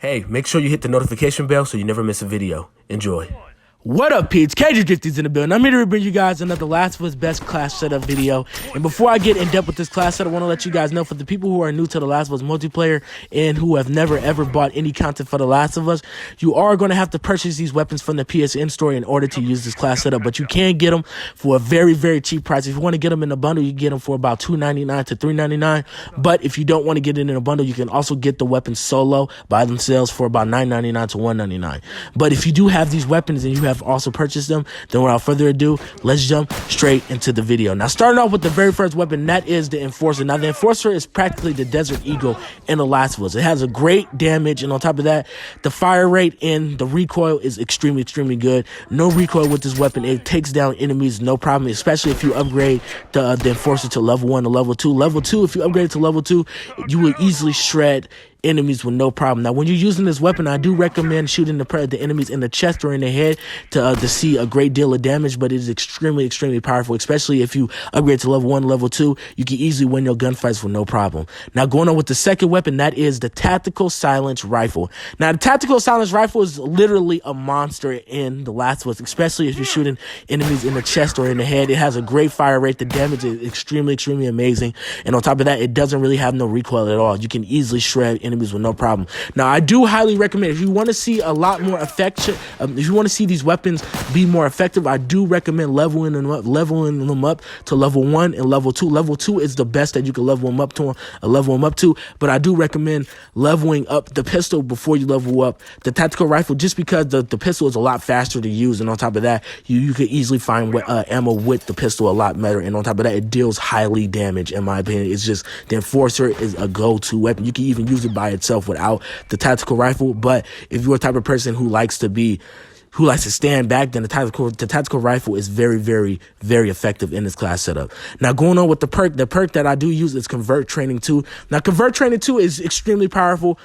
Hey, make sure you hit the notification bell so you never miss a video. Enjoy. What up, peeps? KgDrifty's in the building. I'm here to bring you guys another Last of Us Best Class Setup video. And before I get in depth with this class setup, I want to let you guys know, for the people who are new to the Last of Us multiplayer and who have never ever bought any content for the Last of Us, you are going to have to purchase these weapons from the PSN store in order to use this class setup. But you can get them for a very, very cheap price. If you want to get them in a bundle, you can get them for about $2.99 to $3.99. But if you don't want to get it in a bundle, you can also get the weapons solo by themselves for about $9.99 to $1.99. But if you do have these weapons and you have also purchased them, then without further ado, let's jump straight into the video. Now, starting off with the very first weapon, that is the Enforcer. Now, the Enforcer is practically the Desert Eagle in The Last of Us. It has a great damage, and on top of that, the fire rate and the recoil is extremely, extremely good. No recoil with this weapon. It takes down enemies no problem, especially if you upgrade the Enforcer to level 1 to level 2. Level 2, if you upgrade it to level 2, you will easily shred enemies with no problem. Now, when you're using this weapon, I do recommend shooting the enemies in the chest or in the head to see a great deal of damage, but it is extremely, extremely powerful, especially if you upgrade to level 1, level 2. You can easily win your gunfights with no problem. Now, going on with the second weapon, that is the Tactical Silence Rifle. Now, the Tactical Silence Rifle is literally a monster in The Last of Us, especially if you're shooting enemies in the chest or in the head. It has a great fire rate. The damage is extremely, extremely amazing, and on top of that, it doesn't really have no recoil at all. You can easily shred enemies with no problem. Now, I do highly recommend, if you want to see a lot more affection, if you want to see these weapons be more effective, I do recommend leveling them up to level 1 and level 2. Level 2 is the best that you can level them up to, but I do recommend leveling up the pistol before you level up the tactical rifle, just because the pistol is a lot faster to use, and on top of that, you can easily find ammo with the pistol a lot better, and on top of that, it deals highly damage. In my opinion, it's just, the Enforcer is a go-to weapon. You can even use it by itself without the tactical rifle, but if you're a type of person who likes to stand back, then the tactical rifle is very, very, very effective in this class setup. Now, going on with the perk that I do use is Convert Training 2. Now, Convert Training 2 is extremely powerful.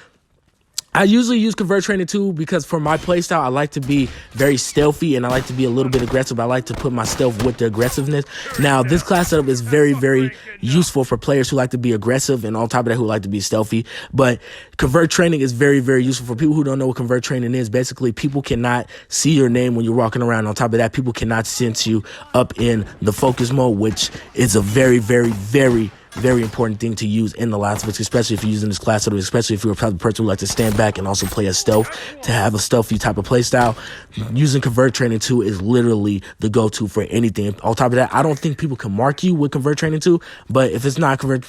I usually use Convert Training 2 because for my playstyle, I like to be very stealthy and I like to be a little bit aggressive. I like to put my stealth with the aggressiveness. Now, this class setup is very, very useful for players who like to be aggressive and on top of that, who like to be stealthy. But Convert Training is very, very useful for people who don't know what Convert Training is. Basically, people cannot see your name when you're walking around. On top of that, people cannot sense you up in the focus mode, which is a very, very, very important thing to use in The Last of Us, especially if you're using this class setup, especially if you're a type of person who likes to stand back and also play a stealth, to have a stealthy type of play style. Using Convert Training 2 is literally the go-to for anything. On top of that, I don't think people can mark you with Convert Training 2, but if it's not Convert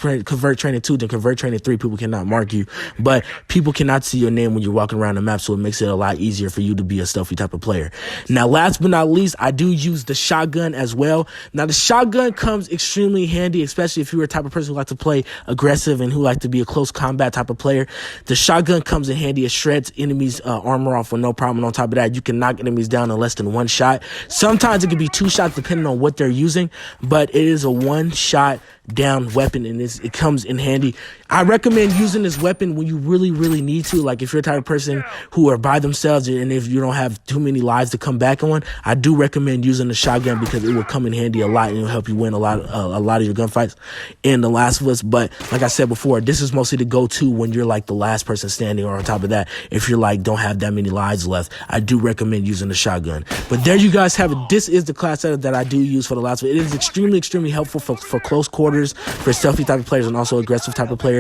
Training 2, then Convert Training 3, people cannot mark you, but people cannot see your name when you're walking around the map, so it makes it a lot easier for you to be a stealthy type of player. Now, last but not least, I do use the shotgun as well. Now, the shotgun comes extremely handy, especially if you're a type of person who like to play aggressive and who like to be a close combat type of player. The shotgun comes in handy. It shreds enemies' armor off with no problem. On top of that, you can knock enemies down in less than 1 shot. Sometimes it can be 2 shots depending on what they're using, but it is a 1-shot down weapon, and it comes in handy. I recommend using this weapon when you really, really need to. Like if you're a type of person who are by themselves and if you don't have too many lives to come back on, I do recommend using the shotgun because it will come in handy a lot and it'll help you win a lot of your gunfights in The Last of Us. But like I said before, this is mostly the go-to when you're like the last person standing, or on top of that, if you're like don't have that many lives left, I do recommend using the shotgun. But there you guys have it. This is the class setup that I do use for The Last of Us. It is extremely, extremely helpful for close quarters, for stealthy type of players and also aggressive type of players.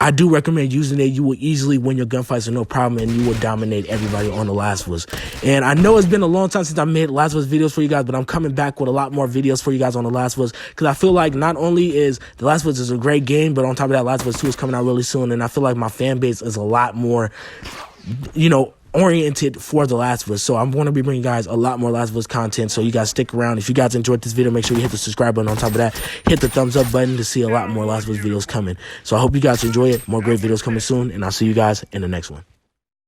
I do recommend using it. You will easily win your gunfights with no problem, and you will dominate everybody on The Last of Us. And I know it's been a long time since I made Last of Us videos for you guys, but I'm coming back with a lot more videos for you guys on The Last of Us, because I feel like not only is The Last of Us is a great game, but on top of that, Last of Us 2 is coming out really soon, and I feel like my fan base is a lot more, oriented for The Last of Us. So I'm going to be bringing you guys a lot more Last of Us content, so you guys stick around. If you guys enjoyed this video, make sure you hit the subscribe button. On top of that, hit the thumbs up button to see a lot more Last of Us videos coming. So I hope you guys enjoy it. More great videos coming soon, and I'll see you guys in the next one.